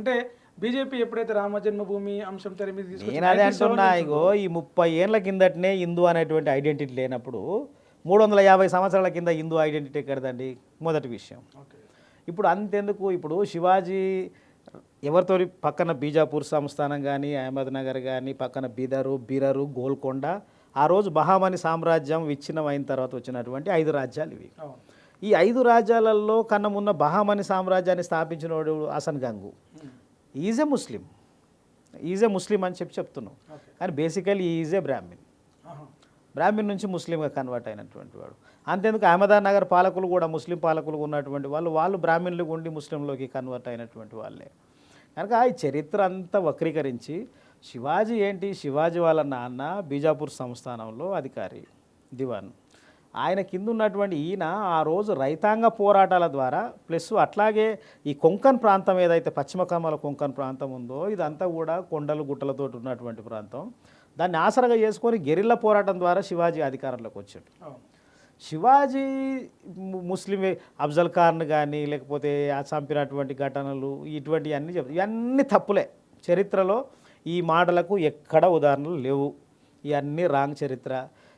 అంటే బీజేపీ ఎప్పుడైతే రామ జన్మభూమి అంశం తెర మీద నేను అదే అంటున్నా, ఇగో ఈ 30 ఏళ్ళ కిందటనే హిందూ అనేటువంటి ఐడెంటిటీ లేనప్పుడు 350 సంవత్సరాల కింద హిందూ ఐడెంటిటీ ఎక్కడదండి? మొదటి విషయం. ఇప్పుడు అంతెందుకు, ఇప్పుడు శివాజీ ఎవరితో పక్కన బీజాపూర్ సంస్థానం కానీ, అహ్మద్నగర్ కానీ, పక్కన బీరరు, గోల్కొండ, ఆ రోజు బహామని సామ్రాజ్యం విచ్ఛిన్నం అయిన తర్వాత వచ్చినటువంటి 5 రాజ్యాలు ఇవి. ఈ 5 రాజ్యాలలో కన్నమున్న బహామని సామ్రాజ్యాన్ని స్థాపించినోడు హసన్ గంగు. ఈజ్ ఏ ముస్లిం అని చెప్తున్నాం, కానీ బేసికలీ ఈజ్ ఏ బ్రాహ్మిన్ నుంచి ముస్లింగా కన్వర్ట్ అయినటువంటి వాడు. అంతేందుకు అహ్మదానగర్ పాలకులు కూడా ముస్లిం పాలకులు ఉన్నటువంటి వాళ్ళు బ్రాహ్మణులు ఉండి ముస్లింలోకి కన్వర్ట్ అయినటువంటి వాళ్ళే. కనుక ఈ చరిత్ర అంతా వక్రీకరించి శివాజీ వాళ్ళ నాన్న బీజాపూర్ సంస్థానంలో అధికారి దివాన్, ఆయన కింద ఉన్నటువంటి ఈయన ఆ రోజు రైతాంగ పోరాటాల ద్వారా ప్లస్ అట్లాగే ఈ కొంకన్ ప్రాంతం ఏదైతే పశ్చిమ కనుమల కొంకన్ ప్రాంతం ఉందో ఇదంతా కూడా కొండలు గుట్టలతో ఉన్నటువంటి ప్రాంతం, దాన్ని ఆసరగా చేసుకొని గెరిల్లా పోరాటం ద్వారా శివాజీ అధికారంలోకి వచ్చాడు. శివాజీ ముస్లిం అఫ్జల్ ఖాన్ కానీ లేకపోతే చంపినటువంటి ఘటనలు ఇటువంటివన్నీ ఇవన్నీ తప్పులే. చరిత్రలో ఈ మాటలకు ఎక్కడ ఉదాహరణలు లేవు, ఇవన్నీ రాంగ్ చరిత్ర.